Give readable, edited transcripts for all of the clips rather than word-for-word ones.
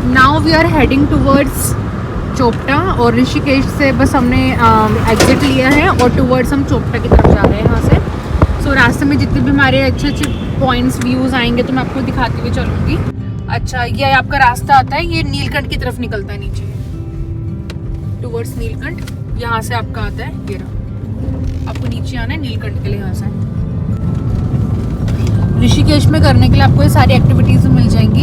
Now we are heading towards Chopta और ऋषिकेश से बस हमने एग्जिट लिया है और टूवर्ड्स हम चोपटा की तरफ जा रहे हैं यहाँ से। सो रास्ते में जितने भी हमारे अच्छे अच्छे पॉइंट्स व्यूज़ आएंगे तो मैं आपको दिखाती हुई चलूँगी। अच्छा, ये आपका रास्ता आता है, ये नीलकंठ की तरफ निकलता है नीचे टूवर्ड्स नीलकंठ। यहाँ से आपका आता है ये रहा, आपको नीचे आना है नीलकंठ के लिए। यहाँ से ऋषिकेश में करने के लिए आपको ये सारी एक्टिविटीज मिल जाएंगी।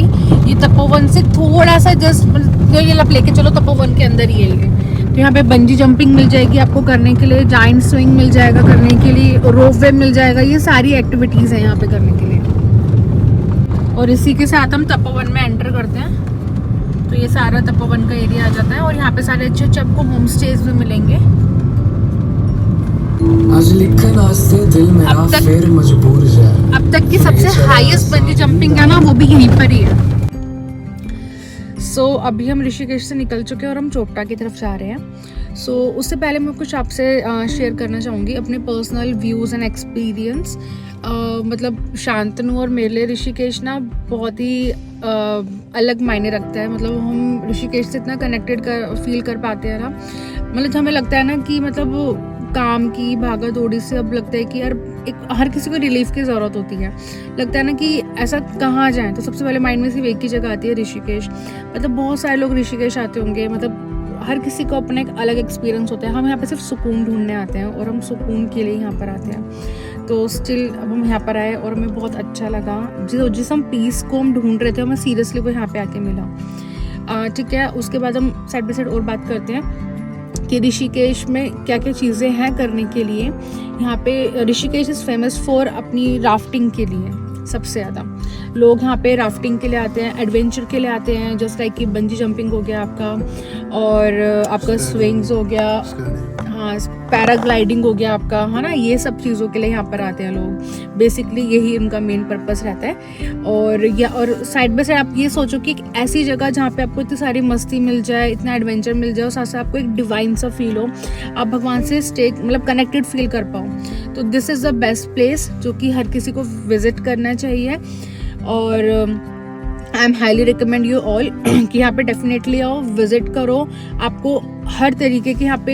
ये तपोवन से थोड़ा सा जस्ट ये आप लेके चलो तपोवन के अंदर ही है। तो यहाँ पे बंजी जंपिंग मिल जाएगी आपको करने के लिए, जाइंट स्विंग मिल जाएगा करने के लिए, रोप वे मिल जाएगा। ये सारी एक्टिविटीज है यहाँ पे करने के लिए। और इसी के साथ हम तपोवन में एंटर करते हैं। तो ये सारा तपोवन का एरिया आ जाता है और यहाँ पे सारे अच्छे अच्छे आपको होम स्टेज भी मिलेंगे। आज लिखन आस्ते दिल मेरा फिर मजबूर जाए। अब तक की सबसे हाईएस्ट बंजी जंपिंग है ना, वो भी यहीं पर ही है। सो अभी हम ऋषिकेश से निकल चुके हैं और हम चोपटा की तरफ जा रहे हैं। सो उससे पहले मैं कुछ आपसे शेयर करना चाहूँगी अपने पर्सनल व्यूज़ एंड एक्सपीरियंस। मतलब शांतनु और मेरे लिए ऋषिकेश ना बहुत ही अलग मायने रखता है। मतलब हम ऋषिकेश से इतना कनेक्टेड फील कर पाते हैं ना। मतलब हमें लगता है ना कि मतलब काम की भागा दौड़ी से अब लगता है कि यार हर किसी को रिलीफ की ज़रूरत होती है। लगता है ना कि ऐसा कहाँ जाएं, तो सबसे पहले माइंड में सिर्फ एक ही जगह आती है ऋषिकेश। मतलब बहुत सारे लोग ऋषिकेश आते होंगे, मतलब हर किसी को अपना एक अलग एक्सपीरियंस होता है। हम यहाँ पे सिर्फ सुकून ढूंढने आते हैं और हम सुकून के लिए यहाँ पर आते हैं। तो स्टिल अब हम यहाँ पर आए और हमें बहुत अच्छा लगा। जिस हम पीस को हम ढूंढ रहे थे हमें सीरियसली वो यहाँ पे आके मिला। ठीक है, उसके बाद हम साइड बाई साइड और बात करते हैं कि ऋषिकेश में क्या क्या चीज़ें हैं करने के लिए। यहाँ पे ऋषिकेश इज़ फेमस फॉर अपनी राफ्टिंग के लिए। सबसे ज़्यादा लोग यहाँ पे राफ्टिंग के लिए आते हैं, एडवेंचर के लिए आते हैं, जस्ट लाइक कि बंजी जंपिंग हो गया आपका, और आपका स्विंग्स हो गया, हाँ पैराग्लाइडिंग हो गया आपका, है ना। ये सब चीज़ों के लिए यहाँ पर आते हैं लोग। बेसिकली यही उनका मेन पर्पस रहता है। और साइड बाय साइड आप ये सोचो कि एक ऐसी जगह जहाँ पे आपको इतनी सारी मस्ती मिल जाए, इतना एडवेंचर मिल जाए और साथ साथ आपको एक डिवाइन सा फील हो, आप भगवान से मतलब कनेक्टेड फील कर पाओ। तो this is the best place जो कि हर किसी को विजिट करना चाहिए। और I am highly recommend you all कि यहाँ पे डेफिनेटली आओ, विजिट करो। आपको हर तरीके के यहाँ पे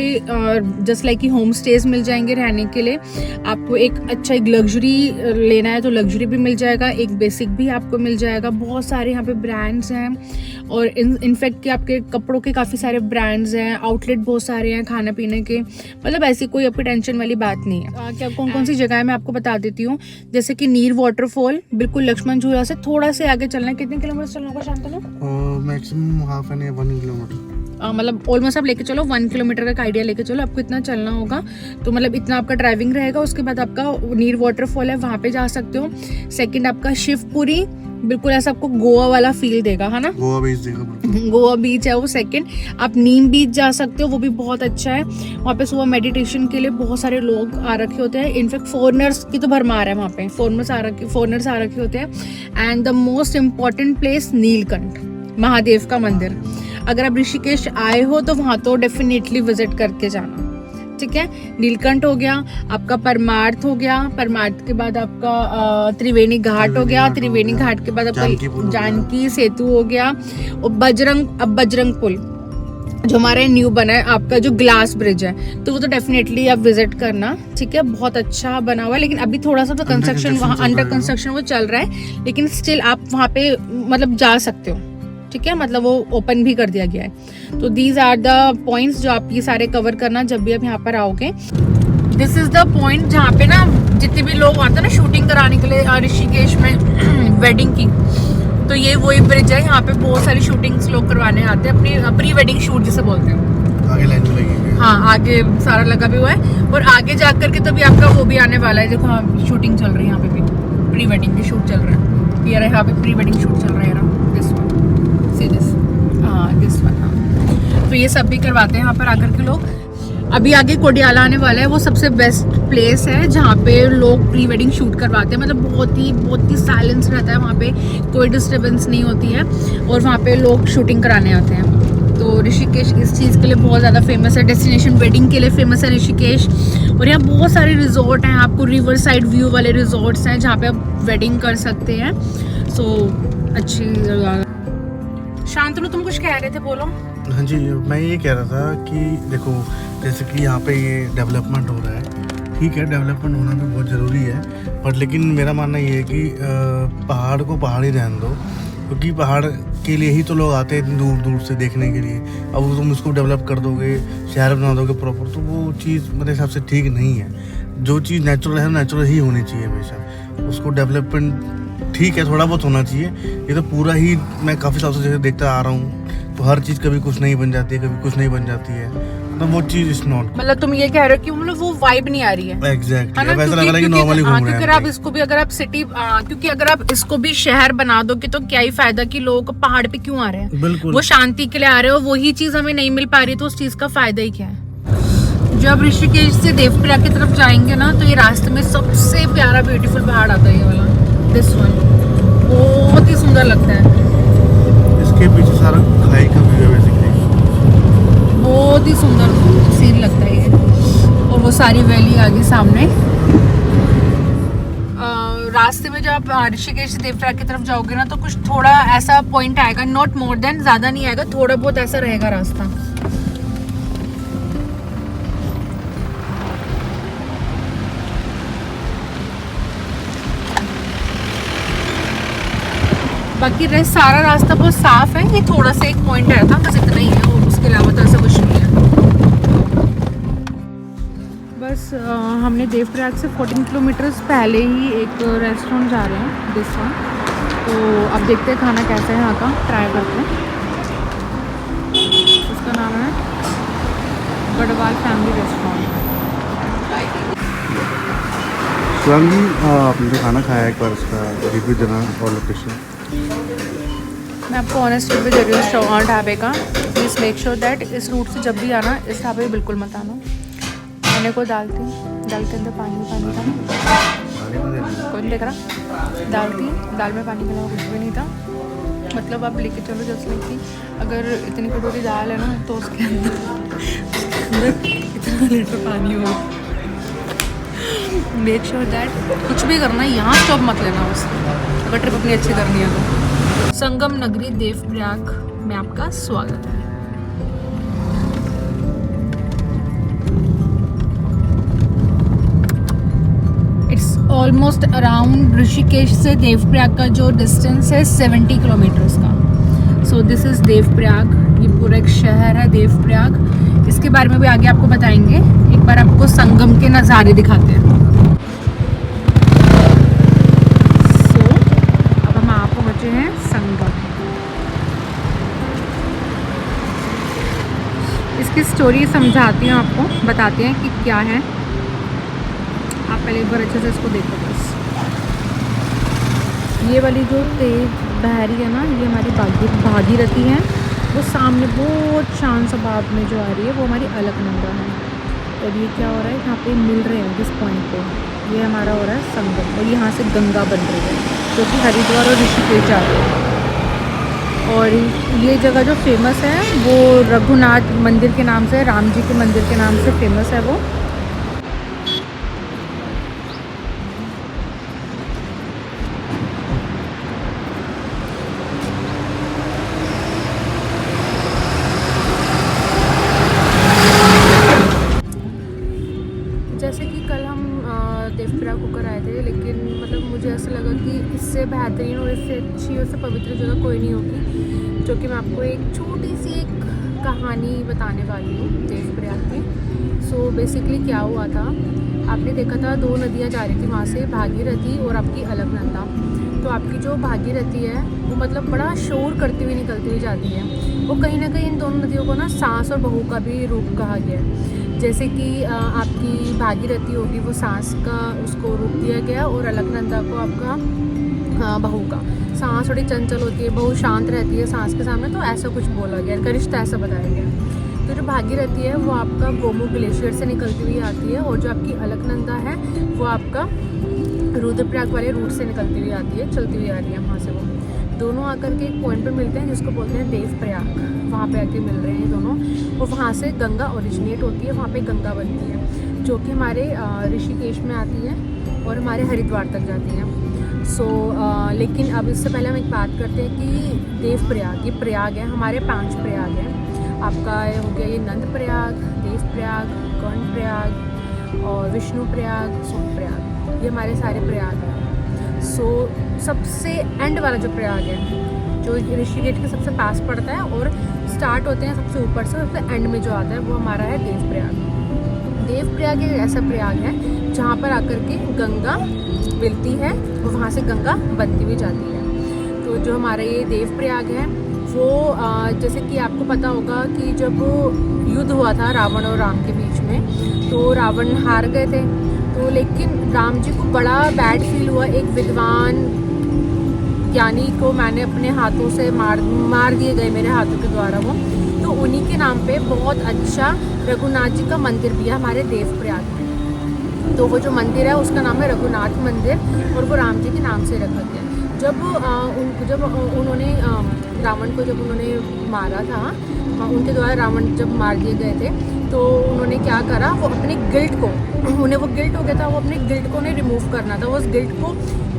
जस्ट लाइक कि होम स्टेज मिल जाएंगे रहने के लिए। आपको एक अच्छा एक लग्जरी लेना है तो लग्जरी भी मिल जाएगा, एक बेसिक भी आपको मिल जाएगा। बहुत सारे यहाँ पे ब्रांड्स हैं और इनफैक्ट कि आपके कपड़ों के काफ़ी सारे ब्रांड्स हैं, आउटलेट बहुत सारे हैं खाने पीने के। मतलब ऐसी कोई आपकी टेंशन वाली बात नहीं है। क्या कौन कौन सी जगह है मैं आपको बता देती हूँ। जैसे कि नीर वाटरफॉल बिल्कुल लक्ष्मण झूला से थोड़ा से आगे चलना है। कितने किलोमीटर चलना होगा Shantanu? Maximum half an 1 kilometre. मतलब ऑलमोस्ट आप लेके चलो 1 किलोमीटर का आइडिया लेके चलो, आपको इतना चलना होगा। तो मतलब इतना आपका ड्राइविंग रहेगा। उसके बाद आपका नीर वाटरफॉल है, वहाँ पे जा सकते हो। सेकंड आपका शिवपुरी, बिल्कुल ऐसा आपको गोवा वाला फील देगा, है ना। गोवा बीच देगा, गोवा बीच है वो। सेकंड आप नीम बीच जा सकते हो, वो भी बहुत अच्छा है। वहाँ पे सुबह मेडिटेशन के लिए बहुत सारे लोग आ रखे होते हैं। इनफैक्ट फॉरेनर्स की तो भरमार है वहाँ पे, फॉरेनर्स आ रखे होते हैं। And the most important place Neelkanth Mahadev का मंदिर। अगर आप ऋषिकेश आए हो तो वहाँ तो डेफिनेटली विजिट करके जाना, ठीक है। नीलकंठ हो गया आपका, परमार्थ हो गया, परमार्थ के बाद आपका त्रिवेणी घाट हो गया, त्रिवेणी घाट के बाद आपका जानकी सेतु हो गया, और बजरंग पुल जो हमारा न्यू बना है आपका, जो ग्लास ब्रिज है, तो वो तो डेफिनेटली आप विजिट करना, ठीक है। बहुत अच्छा बना हुआ है, लेकिन अभी थोड़ा सा तो कंस्ट्रक्शन वहाँ अंडर कंस्ट्रक्शन वो चल रहा है, लेकिन स्टिल आप वहाँ पे मतलब जा सकते हो, ठीक है। मतलब वो ओपन भी कर दिया गया है। तो दीज आर द पॉइंट्स जो आप ये सारे कवर करना जब भी आप यहाँ पर आओगे। दिस इज द पॉइंट जहाँ पे ना जितने भी लोग आते हैं ना शूटिंग कराने के लिए ऋषिकेश में वेडिंग की, तो ये वही ब्रिज है। यहाँ पे बहुत सारी शूटिंग्स लोग करवाने आते हैं, अपनी प्री वेडिंग शूट जिसे बोलते हैं। आगे लाइन लगी हुई है, हाँ आगे सारा लगा भी हुआ है। और आगे जा करके तभी आपका वो भी आने वाला है। देखो हाँ शूटिंग चल रही है यहाँ पे भी, प्री वेडिंग की शूट चल रहा है। ये यहाँ पे प्री वेडिंग शूट चल रहा है दिस वन, हाँ। तो ये सब भी करवाते हैं यहाँ पर आकर के लोग। अभी आगे कोडियाला आने वाला है, वो सबसे बेस्ट प्लेस है जहाँ पे लोग प्री वेडिंग शूट करवाते हैं। मतलब बहुत ही साइलेंस रहता है वहाँ पे, कोई डिस्टर्बेंस नहीं होती है और वहाँ पे लोग शूटिंग कराने आते हैं। तो ऋषिकेश इस चीज़ के लिए बहुत ज़्यादा फेमस है, डेस्टिनेशन वेडिंग के लिए फेमस है ऋषिकेश। और यहाँ बहुत सारे रिजॉर्ट हैं, आपको रिवर साइड व्यू वाले रिजॉर्ट्स हैं जहाँ पे आप वेडिंग कर सकते हैं। सो अच्छी शांतनु तुम कुछ कह रहे थे, बोलो। हाँ जी, मैं ये कह रहा था कि देखो, जैसे कि यहाँ पे ये डेवलपमेंट हो रहा है, ठीक है, डेवलपमेंट होना भी बहुत ज़रूरी है, पर लेकिन मेरा मानना ये है कि पहाड़ को पहाड़ ही रहने दो, क्योंकि पहाड़ के लिए ही तो लोग आते हैं इतनी दूर दूर से देखने के लिए। अब तुम इसको डेवलप कर दोगे, शहर बना दोगे प्रॉपर, तो वो चीज़ मेरे हिसाब से ठीक नहीं है। जो चीज़ नेचुरल है नेचुरल ही होनी चाहिए हमेशा। उसको डेवलपमेंट ठीक है, थोड़ा बहुत होना चाहिए। ये तो पूरा ही मैं काफ़ी सालों से जैसे देखता आ रहा हूँ, तो हर चीज़ कभी कुछ नहीं बन जाती है, कभी कुछ नहीं बन जाती है, मतलब वो चीज़ इज नॉट। मतलब तुम ये कह रहे हो कि मतलब वो वाइब नहीं आ रही है। एग्जैक्टली, है ना? ऐसा लग रहा है कि नॉर्मली घूम रहे हैं। अगर आप इसको भी, अगर आप सिटी, क्योंकि अगर आप इसको भी शहर बना दोगे तो क्या ही फायदा कि लोग पहाड़ पे क्यों आ रहे हैं। बिल्कुल, वो शांति के लिए आ रहे हो, वही चीज हमें नहीं मिल पा रही, तो उस चीज का फायदा ही क्या है। जब ऋषिकेश से देवप्रयाग की तरफ जाएंगे ना, तो ये रास्ते में सबसे प्यारा ब्यूटीफुल पहाड़ आता है, ये वाला, दिस वन, बहुत ही सुंदर लगता है। इसके पीछे सारा खाई का व्यू है बेसिकली, बहुत ही सुंदर सीन लगता है ये, और वो सारी वैली आगे सामने। रास्ते में जब आप ऋषिकेश से देवप्रयाग की तरफ जाओगे ना, तो कुछ थोड़ा ऐसा पॉइंट आएगा, नॉट मोर देन, ज्यादा नहीं आएगा, थोड़ा बहुत ऐसा रहेगा रास्ता। बाकी रेस्ट सारा रास्ता बहुत साफ है। ये थोड़ा सा एक पॉइंट आया था, बस इतना ही है, और उसके अलावा तो ऐसा कुछ नहीं है। बस हमने देवप्रयाग से 14 किलोमीटर्स पहले ही एक रेस्टोरेंट जा रहे हैं, दिस वन। तो अब देखते हैं खाना कैसा है यहाँ का, ट्राई करते हैं। उसका नाम है गढ़वाल फैमिली रेस्टोरेंट। शिवांगी, आपने जो खाना खाया है, एक बार उसका रिव्यू देना और लोकेशन। मैं आपको ऑनेस्ट रिव्यू दे रही हूँ चौहान ढाबे का। प्लीज़ मेक श्योर दैट इस रूट से जब भी आना, इस ढाबे पे बिल्कुल मत आना। खाने को दाल के अंदर पानी था, कौन देख रहा? दाल में पानी के अलावा कुछ भी नहीं था। मतलब आप लेके चलो जैसे कि अगर इतनी कटोरी दाल है ना, तो उसके अंदर इतना लीटर पानी हो। मेक श्योर दैट कुछ भी करना है यहाँ स्टॉप मत लेना बस, अगर ट्रिप अपनी अच्छी करनी है तो। संगम नगरी देवप्रयाग में आपका स्वागत है। इट्स ऑलमोस्ट अराउंड, ऋषिकेश से देवप्रयाग का जो डिस्टेंस है 70 किलोमीटर्स का। So this is Devprayag. ये पूरा एक शहर है देवप्रयाग। इसके बारे में भी आगे आपको बताएंगे। एक बार आपको संगम के नज़ारे दिखाते हैं। हैं संगम। इसकी स्टोरी समझाती हूँ आपको, बताते हैं कि क्या है। आप पहले एक बार अच्छे से इसको देखो बस। ये वाली जो तेज बह रही है ना, ये हमारी भागीरथी है। वो सामने बहुत शांत स्वभाव में जो आ रही है, वो हमारी अलकनंदा है। और ये क्या हो रहा है, यहाँ पे मिल रहे हैं जिस पॉइंट पे, ये हमारा हो रहा है संगम। और यहाँ से गंगा बन रही है, जो कि हरिद्वार और ऋषिकेश जा रही है। और ये जगह जो फेमस है वो रघुनाथ मंदिर के नाम से, राम जी के मंदिर के नाम से फेमस है वो। जैसे कि कल हम देवप्रयाग होकर आए थे, लेकिन मतलब मुझे ऐसा लगा कि इससे बेहतरीन और इससे अच्छी और इससे पवित्र जगह कोई नहीं होगी। जो कि मैं आपको एक छोटी सी एक कहानी बताने वाली हूँ देवप्रयाग की। सो बेसिकली क्या हुआ था, आपने देखा था 2 नदियाँ जा रही थी वहाँ से, भागीरथी और आपकी अलकनंदा। तो आपकी जो भागीरथी है वो मतलब बड़ा शोर करती हुई निकलती हुई जाती है। वो कहीं ना कहीं इन दोनों नदियों को ना सांस और बहू का भी रूप कहा गया है। जैसे कि आपकी भागीरथी होगी वो सांस का उसको रूप दिया गया, और अलकनंदा को आपका बहू का। सांस थोड़ी चंचल होती है, बहू शांत रहती है सांस के सामने, तो ऐसा कुछ बोला गया, इनका रिश्ता ऐसा बताया गया। तो जो भागीरथी है वो आपका गोमू ग्लेशियर से निकलती हुई आती है, और जो आपकी अलकनंदा है वो आपका रुद्रप्रयाग वाले रूट से निकलती हुई आती है, चलती हुई आ रही है वहाँ से। वो दोनों आकर के एक पॉइंट पर मिलते हैं जिसको बोलते हैं देवप्रयाग। वहाँ पे आके मिल रहे हैं दोनों, और वहाँ से गंगा ओरिजिनेट होती है, वहाँ पे गंगा बनती है, जो कि हमारे ऋषिकेश में आती है और हमारे हरिद्वार तक जाती है। लेकिन अब इससे पहले हम एक बात करते हैं कि देवप्रयाग, ये प्रयाग है, हमारे 5 प्रयाग हैं। आपका ये हो गया ये नंद प्रयाग, देव प्रयाग, कर्ण प्रयाग और विष्णु प्रयाग, सोम प्रयाग, ये हमारे सारे प्रयाग हैं। सबसे एंड वाला जो प्रयाग है, जो ऋषिकेश के सबसे पास पड़ता है और स्टार्ट होते हैं सबसे ऊपर से, सबसे एंड में जो आता है वो हमारा है देवप्रयाग। देवप्रयाग एक ऐसा प्रयाग है जहाँ पर आकर के गंगा मिलती है और वहाँ से गंगा बनती हुई जाती है। तो जो हमारा ये देवप्रयाग है वो जैसे कि आपको पता होगा कि जब युद्ध हुआ था रावण और राम के बीच में, तो रावण हार गए थे, तो लेकिन राम जी को बड़ा बैड फील हुआ। एक विद्वान ज्ञानी को मैंने अपने हाथों से मार दिए गए, मेरे हाथों के द्वारा वो, तो उन्हीं के नाम पे बहुत अच्छा रघुनाथ जी का मंदिर भी है हमारे देवप्रयाग में। तो वो जो मंदिर है उसका नाम है रघुनाथ मंदिर और वो राम जी के नाम से रखा गया। जब उन्होंने रावण को जब उन्होंने मारा था, उनके द्वारा रावण जब मार दिए गए थे, तो उन्होंने क्या करा, वो अपने गिल्ट को, उन्हें वो गिल्ट हो गया था, वो अपने गिल्ट को उन्हें रिमूव करना था। वो उस गिल्ट को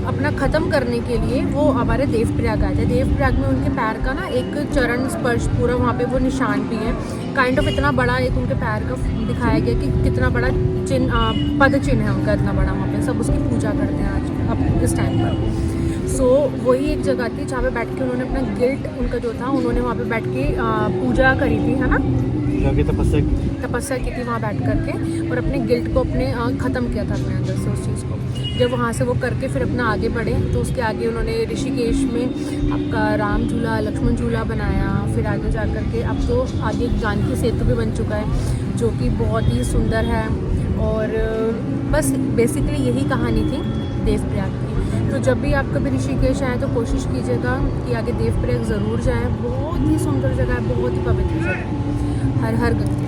अपना ख़त्म करने के लिए वो हमारे देवप्रयाग आए थे। देवप्रयाग में उनके पैर का ना एक चरण स्पर्श पूरा वहाँ पे वो निशान भी है, काइंड ऑफ इतना बड़ा एक उनके पैर का दिखाया गया कि कितना बड़ा चिन्ह, पद चिन्ह है उनका इतना बड़ा, वहाँ पे सब उसकी पूजा करते हैं आज अब इस टाइम पर। वही एक जगह थी जहाँ पे बैठ के उन्होंने अपना गिल्ट, उनका जो था, उन्होंने वहाँ पे बैठ के पूजा करी थी, है ना, तपस्या की थी वहाँ बैठ करके, और अपने गिल्ट को अपने ख़त्म किया था अपने अंदर से उस चीज़ को। जब वहाँ से वो करके फिर अपना आगे बढ़े, तो उसके आगे उन्होंने ऋषिकेश में आपका राम झूला, लक्ष्मण झूला बनाया। फिर आगे जा करके अब तो आगे जानकी सेतु भी बन चुका है, जो कि बहुत ही सुंदर है। और बस बेसिकली यही कहानी थी देवप्रयाग की। तो जब भी आप कभी ऋषिकेश आएँ तो कोशिश कीजिएगा कि आगे देवप्रयाग ज़रूर जाएँ। बहुत ही सुंदर जगह है, बहुत ही पवित्र जगह है। हर हर गंगे।